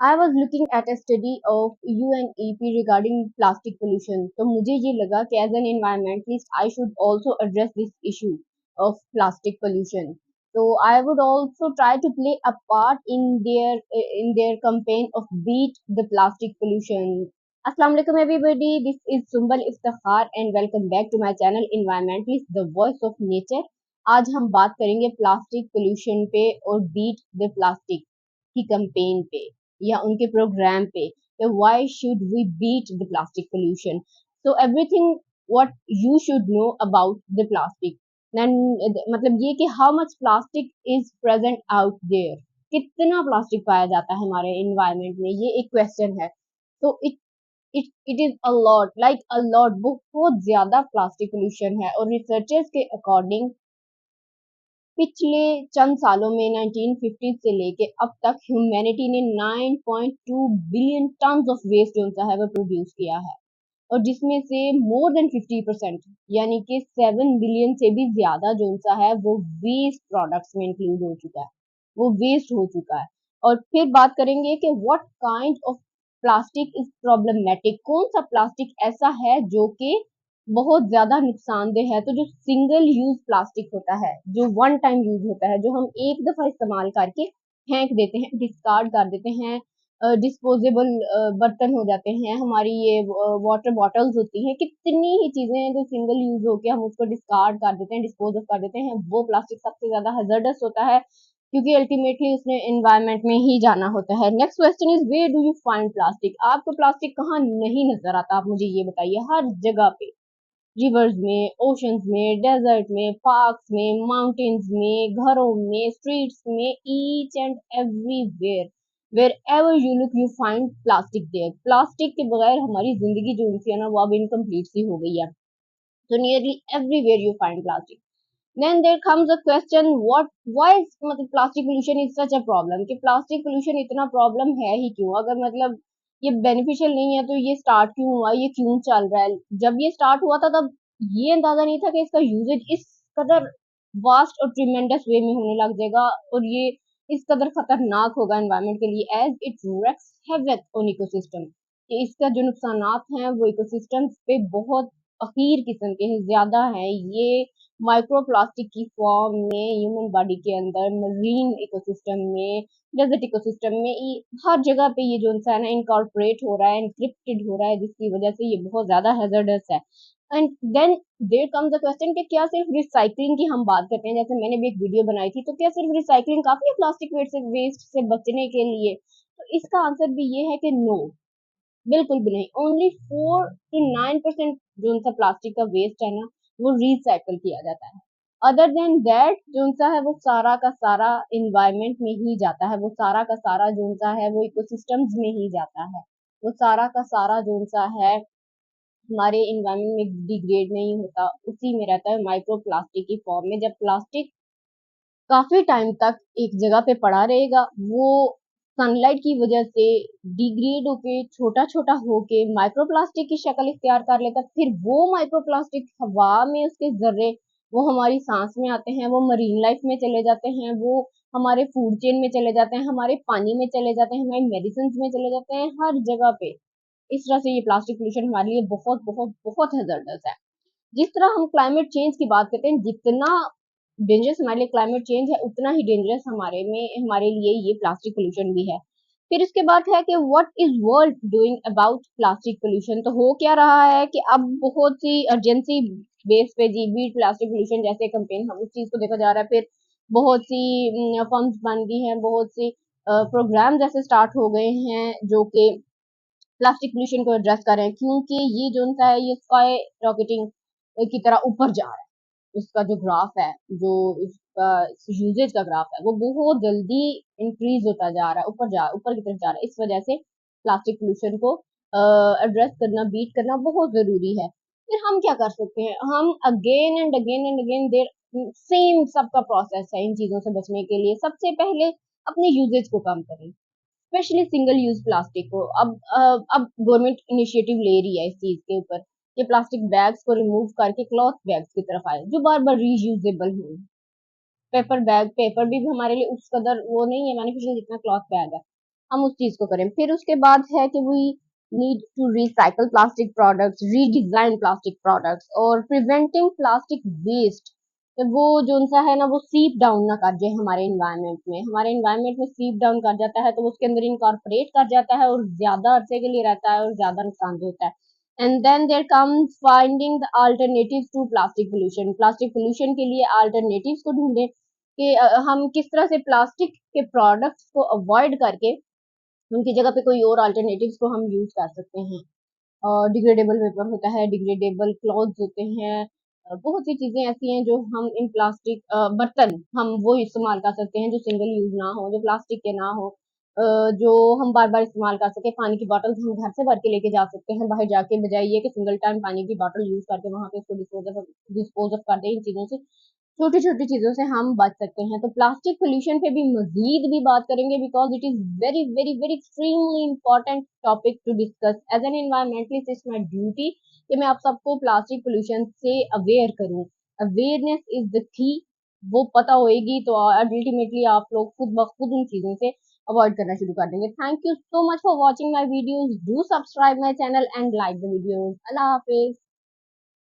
I was looking at a study of UNEP regarding plastic pollution. तो मुझे ये लगा कि as an environmentalist I should also address this issue of plastic pollution. So I would also try to play a part in their campaign of beat the plastic pollution. Assalamu alaikum everybody. This is Sumbal Iftikhar and welcome back to my channel Environmentalist, the voice of nature. आज हम बात करेंगे plastic pollution पे और beat the plastic की campaign पे या उनके प्रोग्राम पे why should we beat the plastic pollution. So everything what you should know about the plastic. मतलब ये कि how much plastic is present out there, कितना प्लास्टिक पाया जाता है हमारे एनवायरनमेंट में, ये एक क्वेश्चन है. तो it is a lot, like a lot, बहुत ज्यादा प्लास्टिक पोल्यूशन है. और रिसर्चर्स के अकॉर्डिंग पिछले चंद सालों में 1950 से लेके अब तक ह्यूमैनिटी ने 9.2 बिलियन टन ऑफ वेस्ट जो है वो प्रोड्यूस किया है. और जिसमें से मोर देन 50% यानी कि 7 बिलियन से भी ज्यादा जो है वो वेस्ट प्रोडक्ट्स में इंक्लूड हो चुका है, वो वेस्ट हो चुका है. और फिर बात करेंगे कि what kind of plastic is problematic, कौन सा प्लास्टिक ऐसा है जो कि बहुत ज्यादा नुकसानदेह है. तो जो सिंगल यूज प्लास्टिक होता है, जो वन टाइम यूज होता है, जो हम एक दफा इस्तेमाल करके फेंक देते हैं, डिस्कार्ड कर देते हैं, डिस्पोजेबल बर्तन हो जाते हैं, हमारी ये वाटर बॉटल्स होती हैं, कितनी ही चीजें हैं जो सिंगल यूज होके हम उसको डिस्कार्ड कर देते हैं, डिस्पोज ऑफ कर देते हैं. वो प्लास्टिक सबसे ज्यादा हजार्डस होता है क्योंकि अल्टीमेटली उसने एनवायरनमेंट में ही जाना होता है. Next question is where do you find plastic. आपको प्लास्टिक कहाँ नहीं नजर आता, आप मुझे ये बताइए. हर जगह पे, रिवर्स में, ओशंस में, डेजर्ट में, पार्क्स में, माउंटेन्स में, घरों में, स्ट्रीट्स में, each and everywhere, wherever you look you find plastic there. Plastic के बगैर हमारी जिंदगी जो उनकी है ना वो अब इनकम्प्लीट सी हो गई है. तो nearly everywhere you find plastic. Then there comes a question, what why is मतलब plastic pollution is such a problem, कि प्लास्टिक पोल्यूशन इतना प्रॉब्लम है ही क्यों. अगर मतलब ये बेनिफिशियल नहीं है तो ये स्टार्ट क्यों हुआ, ये क्यों चल रहा है. जब ये स्टार्ट हुआ था तब ये अंदाजा नहीं था कि इसका यूजेज इस कदर वास्ट और ट्रिमेंडस वे में होने लग जाएगा और ये इस कदर खतरनाक होगा एनवायरनमेंट के लिए, as it wreaks havoc on ecosystem. कि इसका जो नुकसानात हैं वो इकोसिस्टम्स पे बहुत अखीर किस्म के हैं, ज्यादा हैं. ये माइक्रोप्लास्टिक की फॉर्म में ह्यूमन बॉडी के अंदर, मरीन इकोसिस्टम में, डेजर्ट इकोसिस्टम में, हर जगह पे ये जो है ना इनकॉर्पोरेट हो रहा है, एनक्रिप्टेड हो रहा है, जिसकी वजह से ये बहुत ज्यादा हैजर्डस है. And then there comes the question कि क्या सिर्फ रिसाइकलिंग की हम बात करते हैं, जैसे मैंने भी एक वीडियो बनाई थी, तो क्या सिर्फ रिसाइकलिंग काफी है प्लास्टिक वेस्ट से बचने के लिए. तो इसका आंसर भी ये है कि नो, बिल्कुल भी नहीं. ओनली 4 to 9% जो उनका प्लास्टिक का वेस्ट है ना वो रिसाइकल किया जाता है. अदर देन दैट जो उनका है वो सारा का सारा इन्वायरमेंट में ही जाता है, वो सारा का सारा जो उनका है वो इकोसिस्टम्स में ही जाता है, वो सारा का सारा जो उनका है हमारे इन्वायरमेंट में डिग्रेड नहीं होता, उसी में रहता है माइक्रो प्लास्टिक की फॉर्म में. जब प्लास्टिक काफी टाइम तक एक जगह पे पड़ा रहेगा, वो सनलाइट की वजह से डिग्रेड होके छोटा छोटा होके माइक्रोप्लास्टिक की शक्ल इख्तियार कर लेता. फिर वो माइक्रोप्लास्टिक हवा में उसके जर्रे वो हमारी सांस में आते हैं, वो मरीन लाइफ में चले जाते हैं, वो हमारे फूड चेन में चले जाते हैं, हमारे पानी में चले जाते हैं, हमारे मेडिसिन में चले जाते हैं, हर जगह पे. इस तरह से ये प्लास्टिक पोल्यूशन हमारे लिए बहुत बहुत बहुत हैजर्डस है. जिस तरह हम क्लाइमेट चेंज की बात करते हैं, जितना डेंजरस हमारे लिए क्लाइमेट चेंज है उतना ही डेंजरस हमारे लिए ये प्लास्टिक पोल्यूशन भी है. फिर उसके बाद है कि what is world doing about plastic pollution. तो हो क्या रहा है कि अब बहुत सी अर्जेंसी बेस पे जी बीट प्लास्टिक पोल्यूशन जैसे कंपेन हम उस चीज को देखा जा रहा है. फिर बहुत सी फर्म्स बन गई हैं, बहुत सी प्रोग्राम जैसे स्टार्ट हो गए हैं जो कि प्लास्टिक पोल्यूशन को एड्रेस कर रहे हैं, क्योंकि ये जो है ये स्काई रॉकेटिंग की तरह ऊपर जा रहा है. इसका जो ग्राफ है, जो इसका यूजेज का ग्राफ है वो बहुत जल्दी इंक्रीज होता जा रहा है, ऊपर की तरफ जा रहा है. इस वजह से प्लास्टिक पोल्यूशन को एड्रेस करना, बीट करना बहुत जरूरी है. फिर हम क्या कर सकते हैं, हम again and again there same सबका प्रोसेस है इन चीजों से बचने के लिए. सबसे पहले अपने यूजेज को कम करें, स्पेशली सिंगल यूज प्लास्टिक को. अब गवर्नमेंट इनिशिएटिव ले रही है इस चीज के ऊपर कि प्लास्टिक बैग्स को रिमूव करके क्लॉथ बैग्स की तरफ आए जो बार बार रीयूजेबल हो. पेपर भी हमारे लिए उस कदर वो नहीं है बेनिफिशियल जितना क्लॉथ बैग है. हम उस चीज को करें। फिर उसके बाद है कि we need to recycle plastic products, redesign plastic products और प्रिवेंटिंग प्लास्टिक वेस्ट। तो वो जो सा है ना वो सीप डाउन ना कर जाए हमारे इन्वायरमेंट में, हमारे इन्वायरमेंट में सीप डाउन कर जाता है तो वो उसके अंदर इनकॉर्पोरेट कर जाता है और ज्यादा अरसे के लिए रहता है और ज्यादा नुकसान होता है। And then there comes finding the alternatives to plastic pollution. Plastic pollution के लिए अल्टरनेटिव्स को ढूंढें कि हम किस तरह से प्लास्टिक के प्रोडक्ट्स को अवॉइड करके उनकी जगह पे कोई और अल्टरनेटिव्स को हम यूज कर सकते हैं। डिग्रेडेबल पेपर होता है, डिग्रेडेबल क्लॉथ्स होते हैं, बहुत सी चीजें ऐसी हैं जो हम इन प्लास्टिक बर्तन हम वो इस्तेमाल कर सकते हैं जो सिंगल यूज ना हो, जो प्लास्टिक के ना हो, जो हम बार बार इस्तेमाल कर सके। पानी की बॉटल्स हम घर से भर के लेके जा सकते हैं बाहर जाके, बजाय ये कि सिंगल टाइम पानी की बॉटल यूज करके वहां पे उसको डिस्पोज ऑफ कर दें। इन चीजों से, छोटी छोटी चीजों से हम बच सकते हैं। तो प्लास्टिक पोल्यूशन पे भी मजीद भी बात करेंगे, because it is very very very extremely important topic to discuss. As an environmentalist it's my duty कि मैं आप सबको प्लास्टिक पोल्यूशन से अवेयर करूं। Awareness is the key. वो पता होएगी तो अल्टीमेटली आप लोग खुद ब खुद उन चीजों से अवॉइड करना शुरू कर देंगे। Thank you so much for watching my videos. Do subscribe my channel and like the videos. Allah Hafiz.